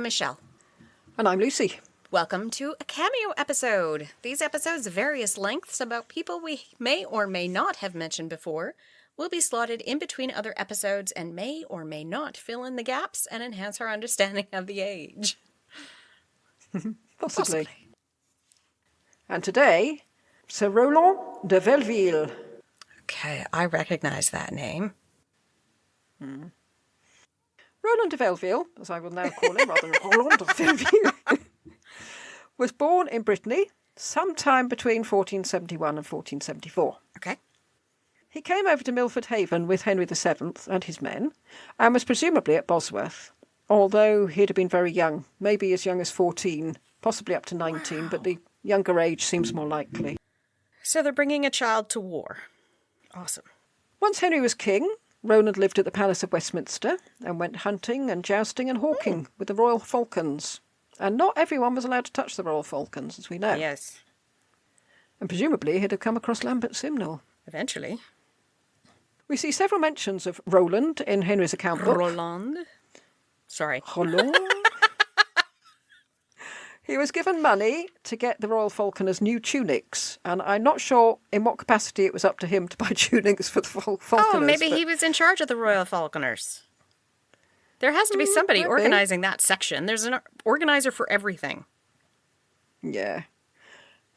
Michelle. And I'm Lucy. Welcome to a Cameo episode. These episodes of various lengths about people we may or may not have mentioned before will be slotted in between other episodes and may or may not fill in the gaps and enhance our understanding of the age. Possibly. And today, Sir Roland de Velville. Okay, I recognize that name. Roland de Velville, as I will now call him, rather than Roland de Velville, was born in Brittany sometime between 1471 and 1474. Okay. He came over to Milford Haven with Henry VII and his men, and was presumably at Bosworth, although he'd have been very young, maybe as young as 14, possibly up to 19, but the younger age seems more likely. So they're bringing a child to war. Awesome. Once Henry was king, Roland lived at the Palace of Westminster and went hunting and jousting and hawking with the royal falcons. And not everyone was allowed to touch the royal falcons, as we know. Yes. And presumably he'd have come across Lambert Simnel. Eventually. We see several mentions of Roland in Henry's account book. Roland. Sorry. Roland. He was given money to get the royal falconers new tunics, and I'm not sure in what capacity it was up to him to buy tunics for the falconers. Oh, maybe he was in charge of the royal falconers. There has to be somebody organizing that section. There's an organizer for everything. Yeah.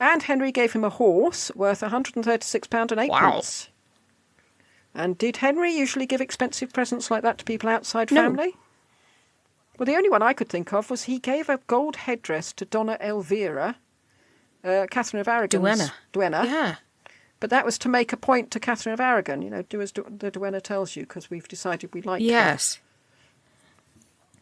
And Henry gave him a horse worth £136 and 8 pence. And did Henry usually give expensive presents like that to people outside family? No. Well, the only one I could think of was he gave a gold headdress to Donna Elvira, Catherine of Aragon's duenna. Yeah. But that was to make a point to Catherine of Aragon, you know, do as the duenna tells you, because we've decided we like her. Yes.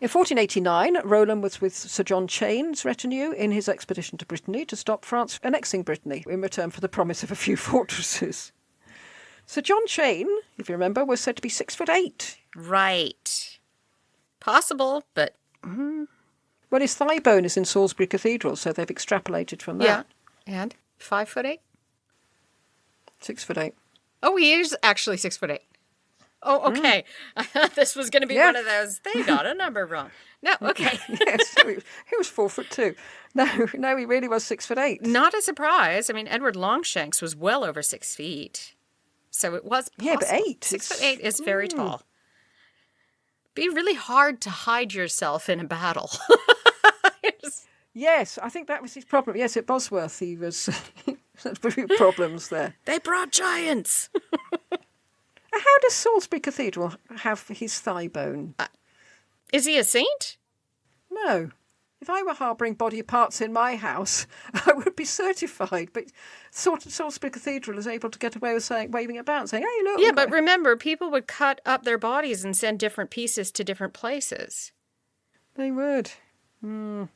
In 1489, Roland was with Sir John Cheyne's retinue in his expedition to Brittany to stop France annexing Brittany in return for the promise of a few fortresses. Sir John Cheyne, if you remember, was said to be 6'8". Right. Possible, but... Well, his thigh bone is in Salisbury Cathedral, so they've extrapolated from that. Yeah, and 5'8"? 6'8". Oh, he is actually 6'8". Oh, okay. I thought this was going to be one of those, they got a number wrong. No, okay. Yes, he was 4'2". No, he really was 6'8". Not a surprise. I mean, Edward Longshanks was well over 6 feet. So it was possible. Yeah, but 8. 6'8" is very tall. Be really hard to hide yourself in a battle. Yes, I think that was his problem. Yes, at Bosworth he was had a few problems there. They brought giants. How does Salisbury Cathedral have his thigh bone? Is he a saint? No. If I were harbouring body parts in my house, I would be certified. But Salisbury Cathedral is able to get away with waving it about, saying, "Hey, look." Yeah, but remember, people would cut up their bodies and send different pieces to different places. They would. And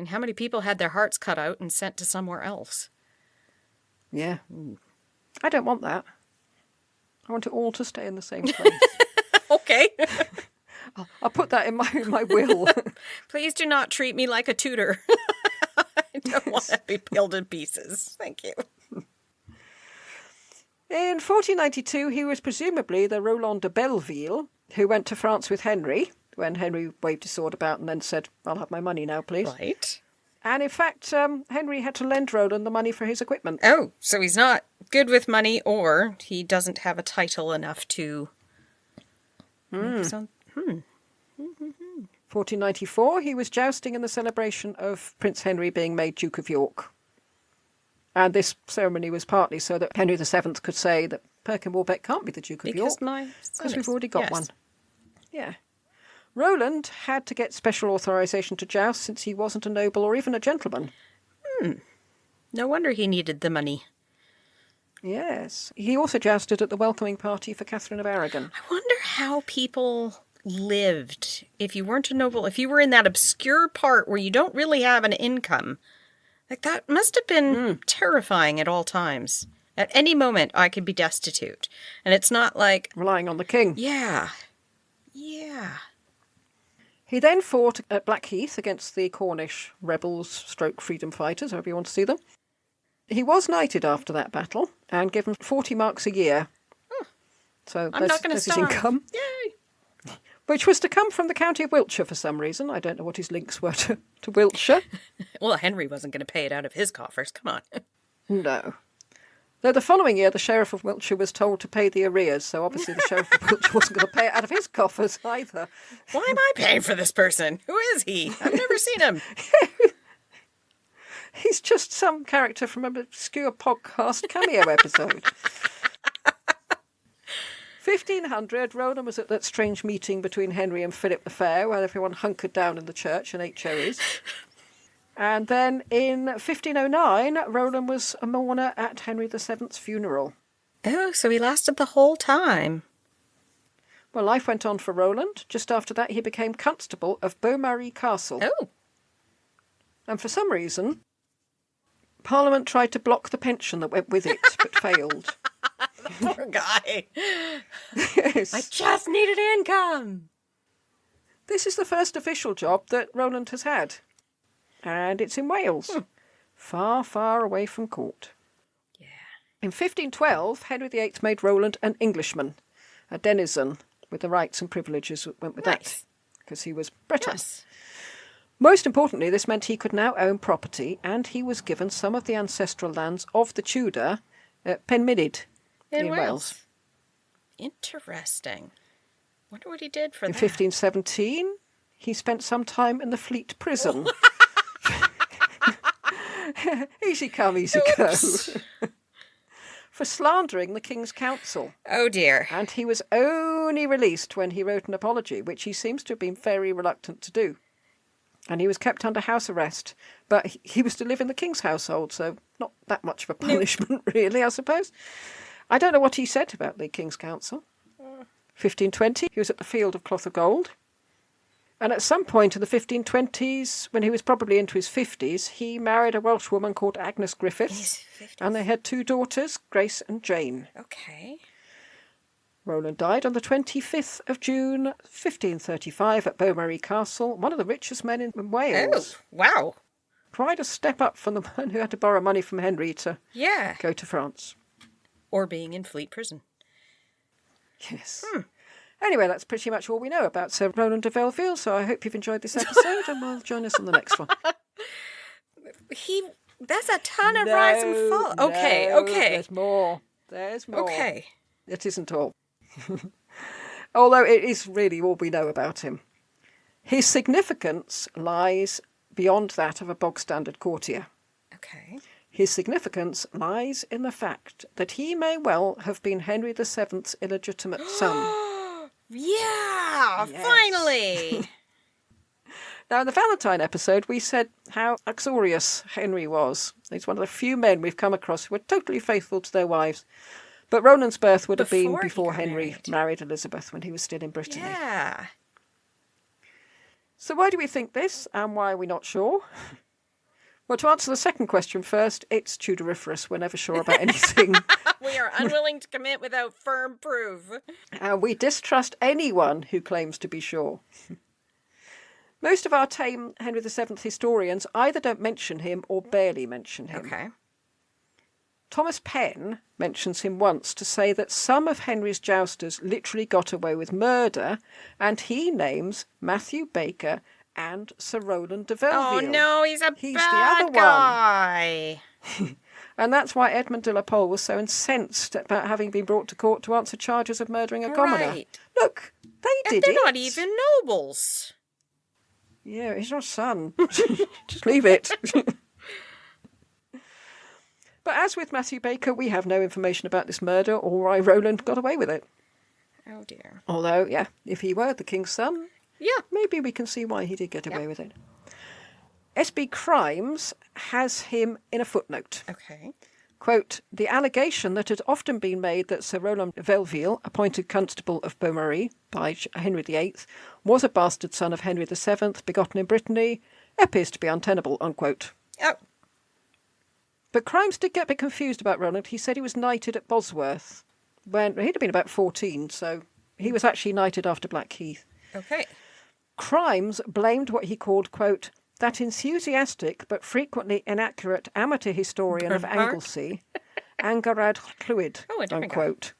how many people had their hearts cut out and sent to somewhere else? Yeah. I don't want that. I want it all to stay in the same place. Okay. I'll put that in my will. Please do not treat me like a tutor. I don't want to be peeled in pieces. Thank you. In 1492, he was presumably the Roland de Belleville, who went to France with Henry, when Henry waved his sword about and then said, "I'll have my money now, please." Right. And in fact, Henry had to lend Roland the money for his equipment. Oh, so he's not good with money, or he doesn't have a title enough to... 1494, he was jousting in the celebration of Prince Henry being made Duke of York. And this ceremony was partly so that Henry VII could say that Perkin Warbeck can't be the Duke of York. Because we've already got one. Yeah. Roland had to get special authorisation to joust since he wasn't a noble or even a gentleman. No wonder he needed the money. Yes. He also jousted at the welcoming party for Catherine of Aragon. I wonder how people lived if you weren't a noble, if you were in that obscure part where you don't really have an income. Like, that must have been terrifying at all times. At any moment, I could be destitute. And it's not like... Relying on the king. Yeah. He then fought at Blackheath against the Cornish rebels, stroke freedom fighters, however you want to see them. He was knighted after that battle and given 40 marks a year. So I'm not going to his income. Yay! which was to come from the county of Wiltshire for some reason. I don't know what his links were to Wiltshire. Well, Henry wasn't going to pay it out of his coffers. Come on. No. Though the following year, the Sheriff of Wiltshire was told to pay the arrears, so obviously the Sheriff of Wiltshire wasn't going to pay it out of his coffers either. Why am I paying for this person? Who is he? I've never seen him. He's just some character from an obscure podcast Cameo episode. 1500, Roland was at that strange meeting between Henry and Philip the Fair, where everyone hunkered down in the church and ate cherries. And then in 1509, Roland was a mourner at Henry VII's funeral. Oh, so he lasted the whole time. Well, life went on for Roland. Just after that, he became constable of Beaumaris Castle. Oh. And for some reason, Parliament tried to block the pension that went with it, but failed. The poor guy. Yes. I just needed income. This is the first official job that Roland has had. And it's in Wales. Far, far away from court. Yeah. In 1512, Henry VIII made Roland an Englishman, a denizen, with the rights and privileges that went with that, because he was Breton. Yes. Most importantly, this meant he could now own property, and he was given some of the ancestral lands of the Tudor at Penmynydd in Wales. Interesting. Wonder what he did for In that. 1517, he spent some time in the Fleet prison. Easy come, easy go. For slandering the King's Council. Oh dear. And he was only released when he wrote an apology, which he seems to have been very reluctant to do. And he was kept under house arrest. But he was to live in the King's household, so not that much of a punishment, really, I suppose. I don't know what he said about the King's Council. 1520, he was at the Field of Cloth of Gold. And at some point in the 1520s, when he was probably into his 50s, he married a Welsh woman called Agnes Griffiths. And they had 2 daughters, Grace and Jane. Okay. Roland died on the 25th of June, 1535 at Beaumaris Castle, one of the richest men in Wales. Oh, wow. Quite a step up from the man who had to borrow money from Henry to go to France. Or being in Fleet prison. Yes. Anyway, that's pretty much all we know about Sir Roland de Velville, so I hope you've enjoyed this episode and will join us on the next one. That's a ton of rise and fall. Okay. There's more. Okay. It isn't all. Although it is really all we know about him. His significance lies beyond that of a bog-standard courtier. Okay. His significance lies in the fact that he may well have been Henry VII's illegitimate son. Yeah, Yes. finally. Now, in the Valentine episode, we said how uxorious Henry was. He's one of the few men we've come across who were totally faithful to their wives. But Roland's birth would have been before Henry married Elizabeth, when he was still in Brittany. Yeah. So why do we think this, and why are we not sure? Well, to answer the second question first, it's Tudoriferous. We're never sure about anything. We are unwilling to commit without firm proof. And we distrust anyone who claims to be sure. Most of our tame Henry VII historians either don't mention him or barely mention him. Okay. Thomas Penn mentions him once to say that some of Henry's jousters literally got away with murder, and he names Matthew Baker and Sir Roland de Velville. Oh no, he's bad the other guy. one. And that's why Edmund de la Pole was so incensed about having been brought to court to answer charges of murdering a commoner. Right. Look, they did They're it. not even nobles. Yeah, he's your son. Just leave it. But as with Matthew Baker, we have no information about this murder or why Roland got away with it. Oh dear. Although, yeah, if he were the king's son, Yeah. maybe we can see why he did get away with it. SB Crimes has him in a footnote. Okay. Quote, the allegation that had often been made that Sir Roland Velville, appointed Constable of Beaumaris by Henry VIII, was a bastard son of Henry VII, begotten in Brittany, appears to be untenable, unquote. Oh. But Crimes did get a bit confused about Roland. He said he was knighted at Bosworth when he'd have been about 14, so he was actually knighted after Blackheath. Okay. Crimes blamed what he called, quote, that enthusiastic but frequently inaccurate amateur historian of Anglesey, Angarad Clwyd, Oh, a different unquote,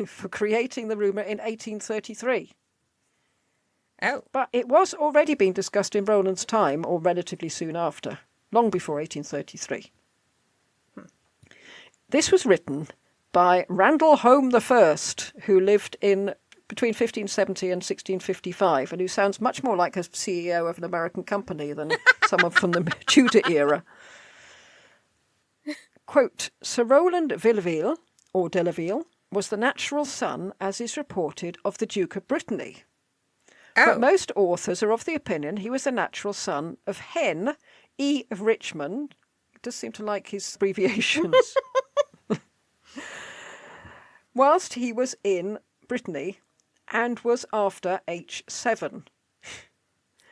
for creating the rumour in 1833. Oh. But it was already being discussed in Roland's time, or relatively soon after, long before 1833. This was written by Randall Home I, who lived in between 1570 and 1655, and who sounds much more like a CEO of an American company than someone from the Tudor era. Quote, Sir Roland Velville, or Delaville, was the natural son, as is reported, of the Duke of Brittany. Oh. But most authors are of the opinion he was the natural son of Hen, E of Richmond. He does seem to like his abbreviations. Whilst he was in Brittany and was after H7.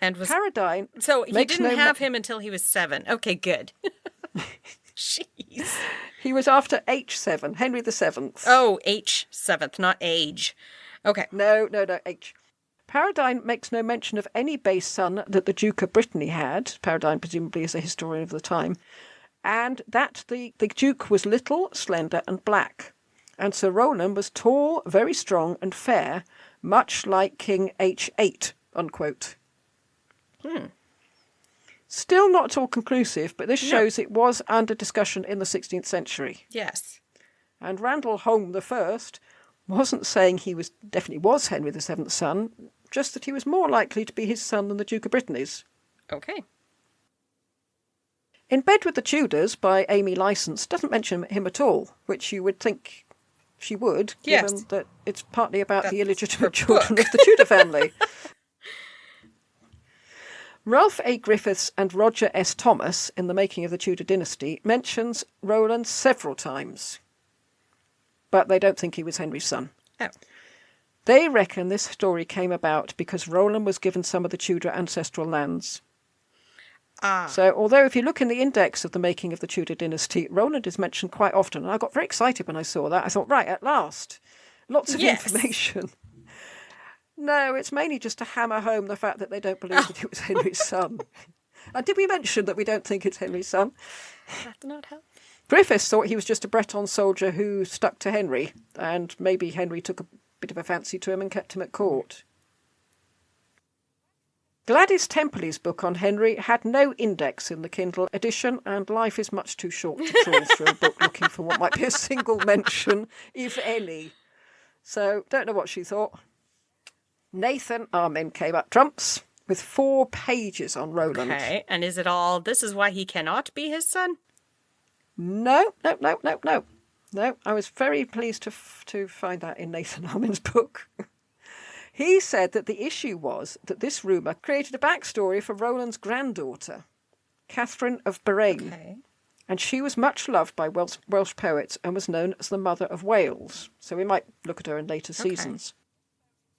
And was Paradine. So he didn't have him until he was 7. Okay, good. Jeez. He was after H7, Henry VII. Oh, H7th, not age. Okay. No, H. Paradine makes no mention of any base son that the Duke of Brittany had. Paradine presumably is a historian of the time. And that the Duke was little, slender and black. And Sir Roland was tall, very strong and fair, much like King H8, unquote. Still not at all conclusive, but this shows it was under discussion in the 16th century. Yes. And Randall Home I wasn't saying he definitely was Henry VII's son, just that he was more likely to be his son than the Duke of Brittany's. Okay. In Bed with the Tudors by Amy Licence doesn't mention him at all, which you would think she would, given that it's partly about the illegitimate children of the Tudor family. Ralph A. Griffiths and Roger S. Thomas, in The Making of the Tudor Dynasty, mentions Roland several times. But they don't think he was Henry's son. Oh. They reckon this story came about because Roland was given some of the Tudor ancestral lands. So, although if you look in the index of The Making of the Tudor Dynasty, Roland is mentioned quite often, and I got very excited when I saw that. I thought, right, at last, lots of information. No, it's mainly just to hammer home the fact that they don't believe that it was Henry's son. And did we mention that we don't think it's Henry's son? That's not help. Griffiths thought he was just a Breton soldier who stuck to Henry, and maybe Henry took a bit of a fancy to him and kept him at court. Gladys Templey's book on Henry had no index in the Kindle edition, and life is much too short to trawl through a book looking for what might be a single mention, if any. So, don't know what she thought. Nathan Armin came up trumps with 4 pages on Roland. Okay, and is it all, this is why he cannot be his son? No. No, I was very pleased to find that in Nathan Armin's book. He said that the issue was that this rumour created a backstory for Roland's granddaughter, Catherine of Boraine. Okay. And she was much loved by Welsh poets and was known as the Mother of Wales. So we might look at her in later seasons.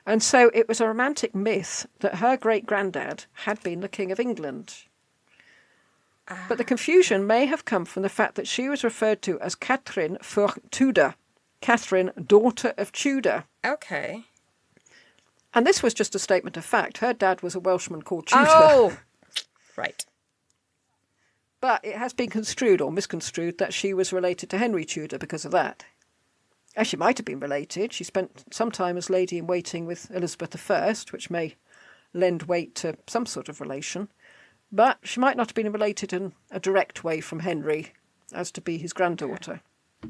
And so it was a romantic myth that her great-granddad had been the King of England. But the confusion may have come from the fact that she was referred to as Catherine for Tudor, Catherine, daughter of Tudor. Okay. And this was just a statement of fact. Her dad was a Welshman called Tudor. Oh, right. But it has been construed or misconstrued that she was related to Henry Tudor because of that. As she might have been related. She spent some time as lady-in-waiting with Elizabeth I, which may lend weight to some sort of relation. But she might not have been related in a direct way from Henry as to be his granddaughter.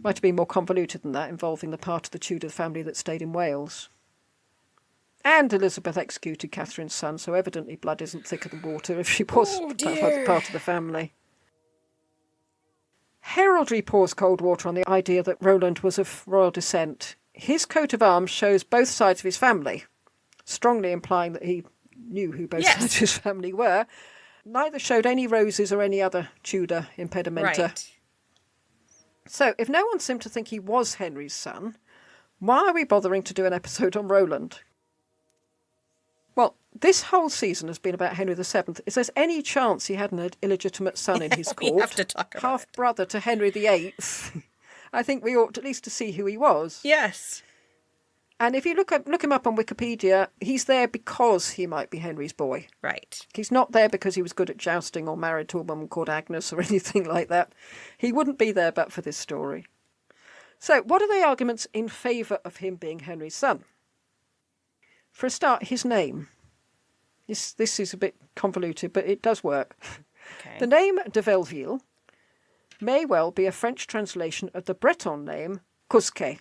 Might have been more convoluted than that, involving the part of the Tudor family that stayed in Wales. And Elizabeth executed Catherine's son, so evidently blood isn't thicker than water if she was part of the family. Heraldry pours cold water on the idea that Roland was of royal descent. His coat of arms shows both sides of his family, strongly implying that he knew who both sides of his family were. Neither showed any roses or any other Tudor impedimenta. Right. So, if no one seemed to think he was Henry's son, why are we bothering to do an episode on Roland? Well, this whole season has been about Henry VII. If there's any chance he had an illegitimate son in his court, have to talk about half-brother to Henry VIII, I think we ought at least to see who he was. Yes. And if you look him up on Wikipedia, he's there because he might be Henry's boy. Right. He's not there because he was good at jousting or married to a woman called Agnes or anything like that. He wouldn't be there but for this story. So, what are the arguments in favour of him being Henry's son? For a start, his name. This is a bit convoluted, but it does work. Okay. The name de Velville may well be a French translation of the Breton name Cousquet,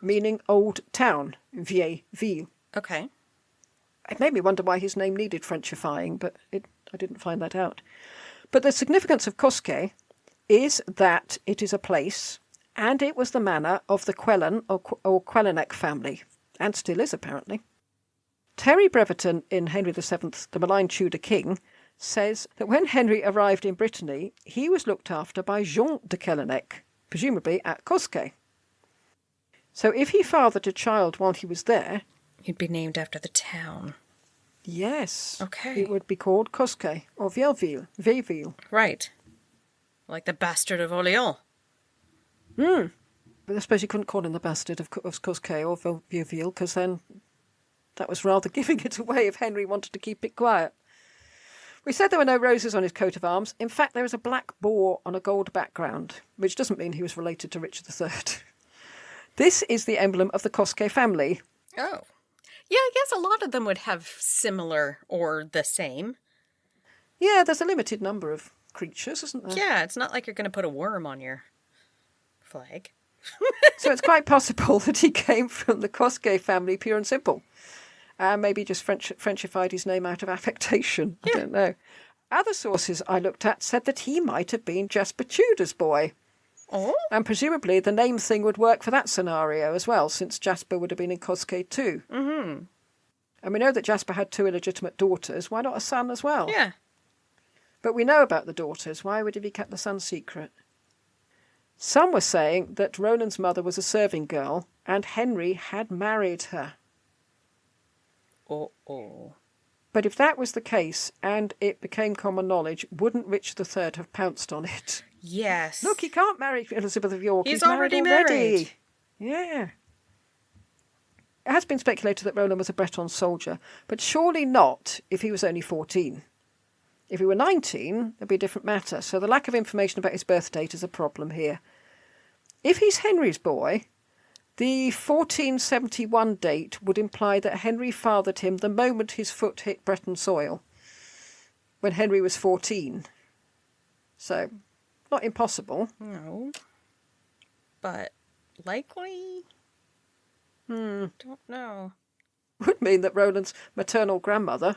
meaning old town, vieille ville. Okay. It made me wonder why his name needed Frenchifying, but I didn't find that out. But the significance of Cousquet is that it is a place, and it was the manor of the Quellen or Quellenec family, and still is apparently. Terry Breverton in Henry VII, the Maligned Tudor King, says that when Henry arrived in Brittany, he was looked after by Jean de Quellenec, presumably at Cousquet. So if he fathered a child while he was there... He'd be named after the town. Yes. Okay. It would be called Cousquet or Velville. Right. Like the bastard of Orléans. But I suppose you couldn't call him the bastard of Cousquet or Velville, because then that was rather giving it away if Henry wanted to keep it quiet. We said there were no roses on his coat of arms. In fact, there is a black boar on a gold background, which doesn't mean he was related to Richard III. This is the emblem of the Cousquet family. Oh. Yeah, I guess a lot of them would have similar or the same. Yeah, there's a limited number of creatures, isn't there? Yeah, it's not like you're going to put a worm on your flag. So it's quite possible that he came from the Cousquet family, pure and simple. And maybe just Frenchified his name out of affectation. I don't know. Other sources I looked at said that he might have been Jasper Tudor's boy. Oh? And presumably the name thing would work for that scenario as well, since Jasper would have been in Cousquet too. Mm-hmm. And we know that Jasper had 2 illegitimate daughters. Why not a son as well? Yeah. But we know about the daughters. Why would he have kept the son secret? Some were saying that Roland's mother was a serving girl and Henry had married her. Oh. But if that was the case and it became common knowledge, wouldn't Richard III have pounced on it? Yes. Look, he can't marry Elizabeth of York. He's married already already. married. Yeah. It has been speculated that Roland was a Breton soldier, but surely not if he was only 14. If he were 19, it'd be a different matter. So the lack of information about his birth date is a problem here. If he's Henry's boy, the 1471 date would imply that Henry fathered him the moment his foot hit Breton soil, when Henry was 14. So, not impossible. No. But likely? Don't know. Would mean that Roland's maternal grandmother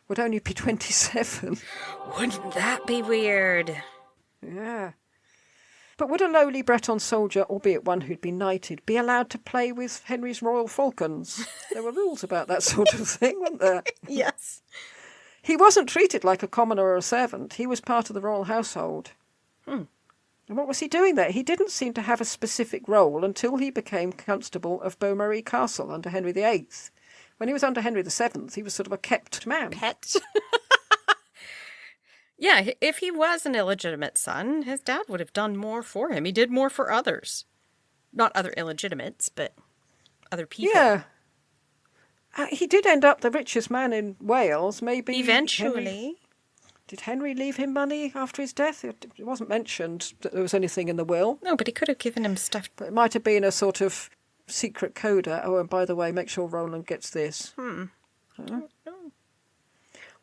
would only be 27. Wouldn't that be weird? Yeah. But would a lowly Breton soldier, albeit one who'd been knighted, be allowed to play with Henry's royal falcons? There were rules about that sort of thing, weren't there? Yes. He wasn't treated like a commoner or a servant. He was part of the royal household. And what was he doing there? He didn't seem to have a specific role until he became Constable of Beaumaris Castle under Henry VIII. When he was under Henry VII, he was sort of a kept man. Pet. Yeah, if he was an illegitimate son, his dad would have done more for him. He did more for others. Not other illegitimates, but other people. Yeah. He did end up the richest man in Wales, maybe. Eventually. Did Henry leave him money after his death? It wasn't mentioned that there was anything in the will. No, but he could have given him stuff. But it might have been a sort of secret coda. Oh, and by the way, make sure Roland gets this. I don't know.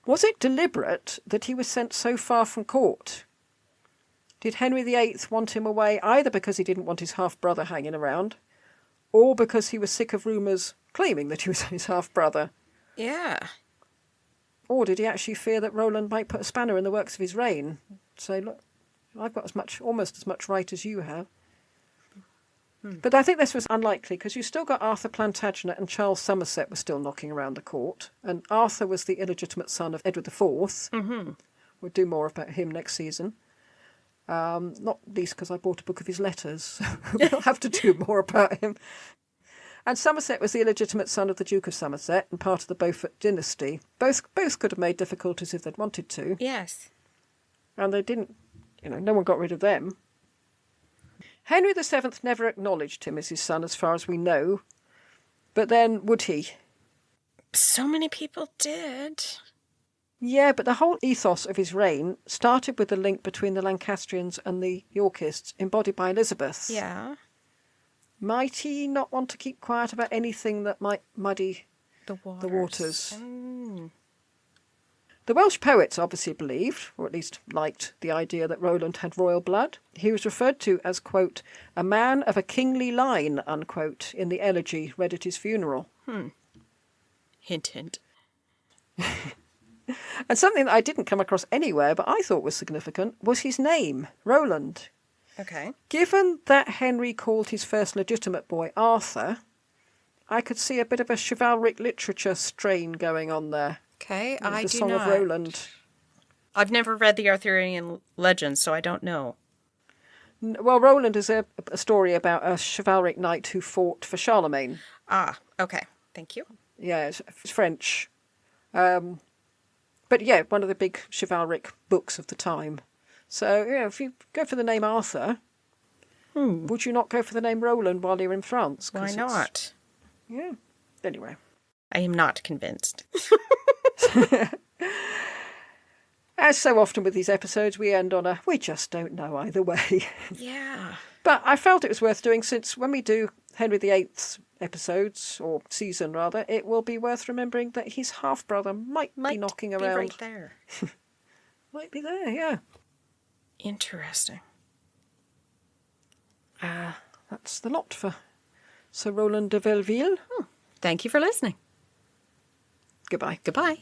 Was it deliberate that he was sent so far from court? Did Henry VIII want him away either because he didn't want his half-brother hanging around, or because he was sick of rumours claiming that he was his half-brother? Yeah. Or did he actually fear that Roland might put a spanner in the works of his reign? Say, look, I've got almost as much right as you have. But I think this was unlikely, because you still got Arthur Plantagenet and Charles Somerset were still knocking around the court, and Arthur was the illegitimate son of Edward IV. We'll do more about him next season. Not least because I bought a book of his letters. We'll have to do more about him. And Somerset was the illegitimate son of the Duke of Somerset and part of the Beaufort dynasty. Both could have made difficulties if they'd wanted to. Yes. And they didn't, no one got rid of them. Henry VII never acknowledged him as his son, as far as we know. But then, would he? So many people did. Yeah, but the whole ethos of his reign started with the link between the Lancastrians and the Yorkists, embodied by Elizabeth. Yeah. Might he not want to keep quiet about anything that might muddy The waters. the waters? The Welsh poets obviously believed, or at least liked, the idea that Roland had royal blood. He was referred to as, quote, a man of a kingly line, unquote, in the elegy read at his funeral. Hint, hint. And something that I didn't come across anywhere, but I thought was significant, was his name, Roland. Okay. Given that Henry called his first legitimate boy Arthur, I could see a bit of a chivalric literature strain going on there. Okay, I the do Song not. of Roland. I've never read the Arthurian legends, so I don't know. Well, Roland is a story about a chivalric knight who fought for Charlemagne. Ah, okay. Thank you. Yeah, it's French. But yeah, one of the big chivalric books of the time. So, yeah, if you go for the name Arthur, would you not go for the name Roland while you're in France? Why not? Yeah. Anyway. I am not convinced. As so often with these episodes, we end on we just don't know either way. Yeah. But I felt it was worth doing, since when we do Henry VIII's episodes, or season rather, it will be worth remembering that his half-brother might be knocking around. Right there. Might be there, yeah. Interesting. That's the lot for Sir Roland de Velville. Thank you for listening. Goodbye. Goodbye.